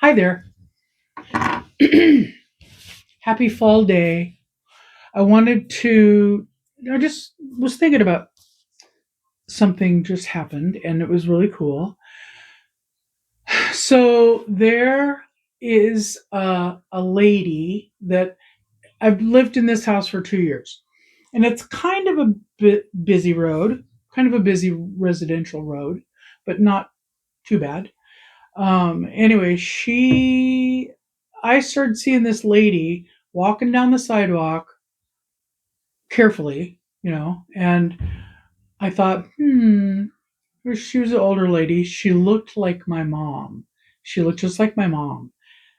Hi there. Happy fall day. I just was thinking about something just happened and it was really cool. So there is a lady that I've lived in this house for 2 years, and it's kind of a bit busy road, kind of a busy residential road, but not too bad. Anyway, I started seeing this lady walking down the sidewalk carefully, and I thought, she was an older lady. She looked like my mom. She looked just like my mom.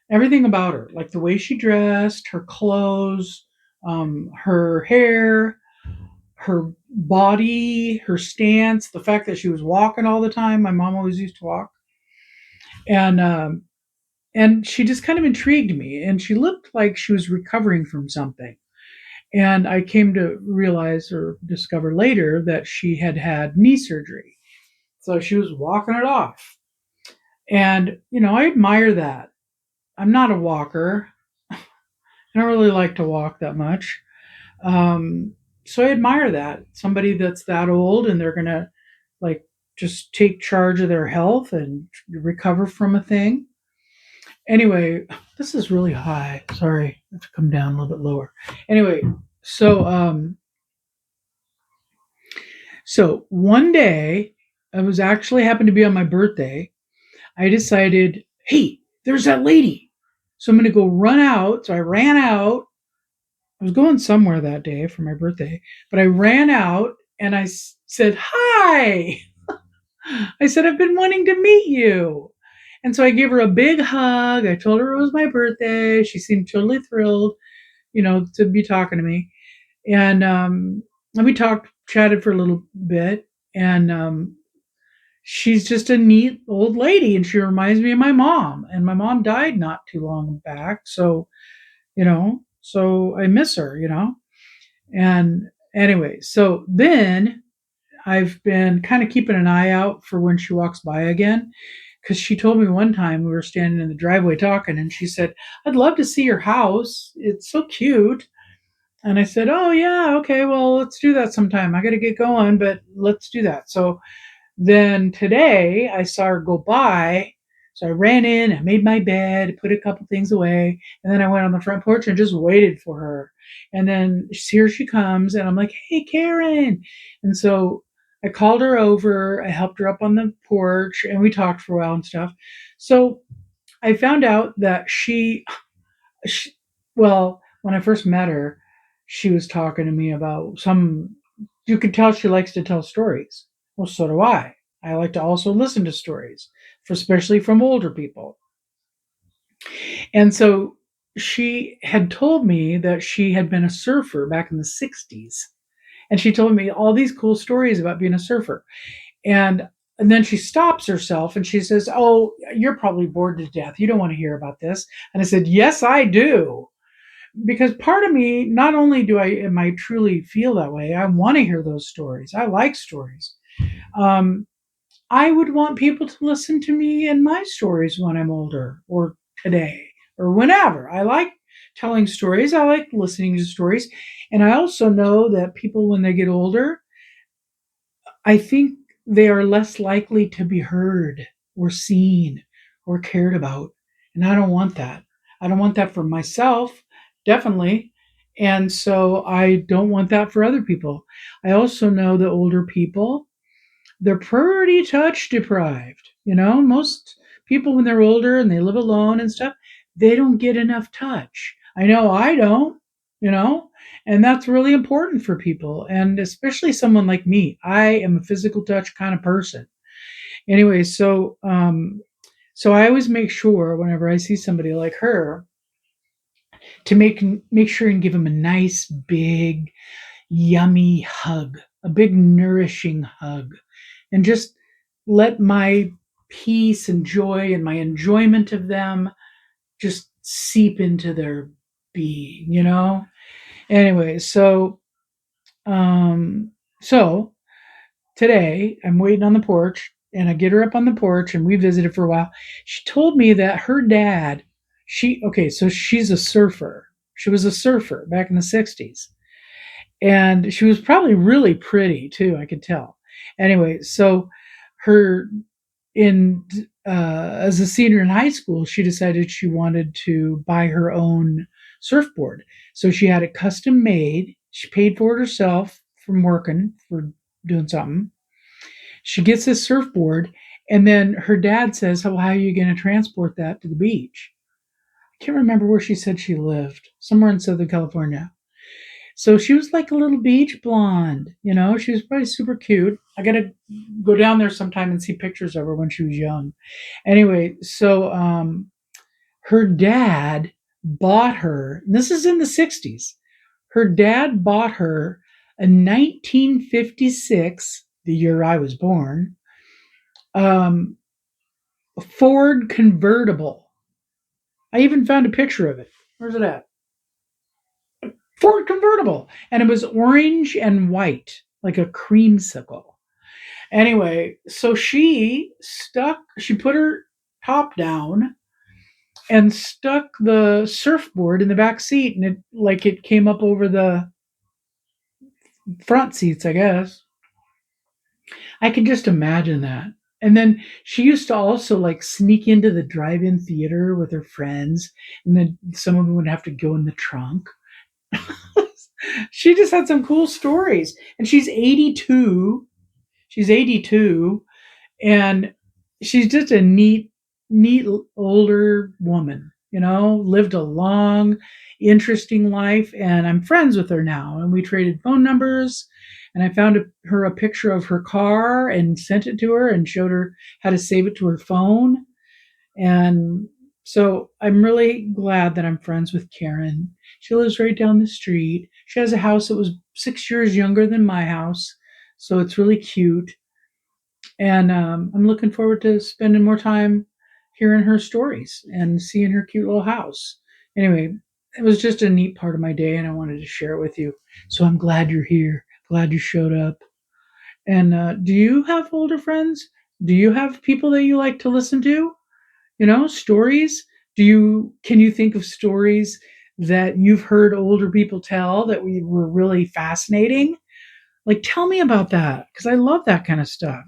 Everything about her, like the way she dressed, her clothes, her hair, her body, her stance, the fact that she was walking all the time. My mom always used to walk, and she just kind of intrigued me. And she looked like she was recovering from something. And I came to realize or discover later that she had had knee surgery. So she was walking it off. And, I admire that. I'm not a walker. I don't really like to walk that much. Um, so I admire that. Somebody that's that old and they're going to like just take charge of their health and recover from a thing. Anyway, this is really high. Sorry, I have to come down a little bit lower. Anyway, so one day, I was actually happened to be on my birthday. I decided, hey, there's that lady. So I'm going to go run out. So I ran out. I was going somewhere that day for my birthday, but I ran out and said, hi. I said, I've been wanting to meet you. And so I gave her a big hug. I told her it was my birthday. She seemed totally thrilled, to be talking to me. And we chatted for a little bit. And she's just a neat old lady, and she reminds me of my mom. And my mom died not too long back, so I miss her. And anyway, so then I've been kind of keeping an eye out for when she walks by again, because she told me one time we were standing in the driveway talking, and she said, I'd love to see your house, it's so cute. And I said, oh yeah, okay, well, let's do that sometime. I got to get going, but let's do that. So then today I saw her go by. So I ran in, I made my bed, put a couple things away, and then I went on the front porch and just waited for her. And then here she comes, and I'm like, hey, Karen. And so I called her over, I helped her up on the porch, and we talked for a while and stuff. So I found out that she well, when I first met her, she was talking to me about you could tell she likes to tell stories. Well, so do I. I like to also listen to stories, especially from older people. And so she had told me that she had been a surfer back in the 60s. And she told me all these cool stories about being a surfer. And and then she stops herself and she says, oh, you're probably bored to death. You don't want to hear about this. And I said, yes, I do. Because part of me, not only am I truly feel that way, I want to hear those stories. I like stories. Um, I would want people to listen to me and my stories when I'm older or today or whenever. I like telling stories. I like listening to stories. And I also know that people, when they get older, I think they are less likely to be heard or seen or cared about. And I don't want that. I don't want that for myself, definitely. And so I don't want that for other people. I also know that older people, they're pretty touch deprived. Most people, when they're older and they live alone and stuff, they don't get enough touch. I know I don't, you know, and that's really important for people. And especially someone like me, I am a physical touch kind of person. Anyway, so I always make sure whenever I see somebody like her to make sure and give them a nice, big, yummy hug, a big, nourishing hug, and just let my peace and joy and my enjoyment of them just seep into their being. Anyway, um, so today I'm waiting on the porch. and I get her up on the porch and we visited for a while. She told me that her dad, so she's a surfer. She was a surfer back in the 60s. And she was probably really pretty too, I could tell. Anyway, so her in as a senior in high school, she decided she wanted to buy her own surfboard. So she had it custom made. She paid for it herself from working for doing something. She gets this surfboard, and then her dad says, "Well, how are you going to transport that to the beach?" I can't remember where she said she lived, somewhere in Southern California. So she was like a little beach blonde, she was probably super cute. I got to go down there sometime and see pictures of her when she was young. Anyway, so her dad bought her, and this is in the 60s. Her dad bought her a 1956, the year I was born, um, Ford convertible. I even found a picture of it. Where's it at? Ford convertible. And it was orange and white, like a creamsicle. Anyway, so she put her top down and stuck the surfboard in the back seat, and it came up over the front seats, I guess. I can just imagine that. And then she used to also like sneak into the drive-in theater with her friends, and then some of them would have to go in the trunk. She just had some cool stories. And she's 82. She's 82, and she's just a neat older woman, lived a long, interesting life. And I'm friends with her now. And we traded phone numbers. And I found her a picture of her car and sent it to her and showed her how to save it to her phone. And so I'm really glad that I'm friends with Karen. She lives right down the street. She has a house that was 6 years younger than my house. So it's really cute. And I'm looking forward to spending more time hearing her stories and seeing her cute little house. Anyway, it was just a neat part of my day, and I wanted to share it with you. So I'm glad you're here. Glad you showed up. And do you have older friends? Do you have people that you like to listen to? Stories. Can you think of stories that you've heard older people tell that were really fascinating? Like, tell me about that, because I love that kind of stuff.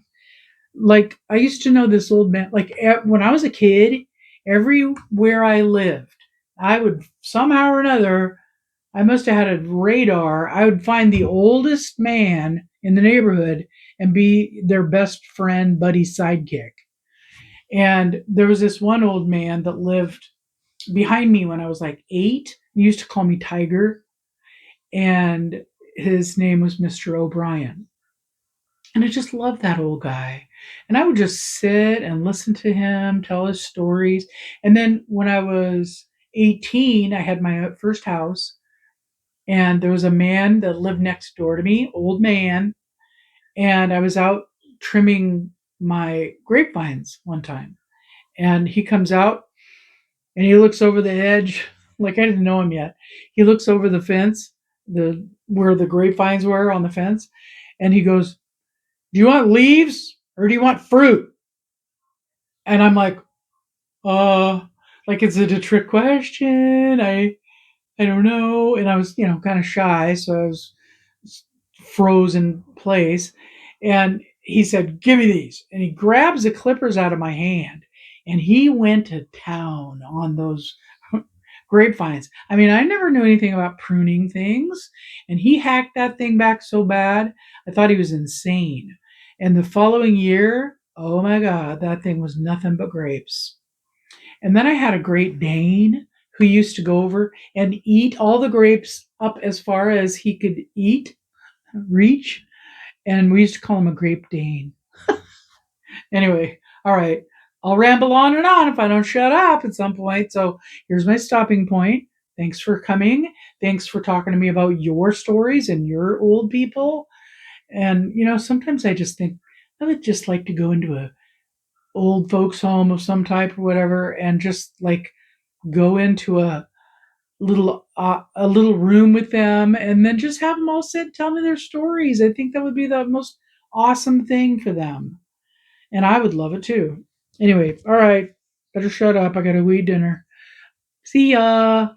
Like, I used to know this old man, like when I was a kid, everywhere I lived, I would somehow or another, I must have had a radar. I would find the oldest man in the neighborhood and be their best friend, buddy, sidekick. And there was this one old man that lived behind me when I was like 8. He used to call me Tiger, and his name was Mr. O'Brien. And I just loved that old guy. And I would just sit and listen to him tell his stories. And then when I was 18, I had my first house, and there was a man that lived next door to me, old man. And I was out trimming my grapevines one time. And he comes out and he looks over the edge, like I didn't know him yet. He looks over the fence, the where the grapevines were on the fence, and he goes, "Do you want leaves or do you want fruit?" And I'm uh, like, is it a trick question? I don't know. And I was, kind of shy, so I was frozen place. And he said, "Give me these." And he grabs the clippers out of my hand, and he went to town on those grapevines. I mean, I never knew anything about pruning things, and he hacked that thing back so bad, I thought he was insane. And the following year, oh my God, that thing was nothing but grapes. And then I had a Great Dane who used to go over and eat all the grapes up as far as he could reach. And we used to call him a Grape Dane. Anyway, all right. I'll ramble on and on if I don't shut up at some point. So here's my stopping point. Thanks for coming. Thanks for talking to me about your stories and your old people. And, sometimes I just think I would just like to go into a old folks home of some type or whatever and just like go into a little room with them and then just have them all sit and tell me their stories. I think that would be the most awesome thing for them. And I would love it too. Anyway, all right. Better shut up. I got to go eat dinner. See ya.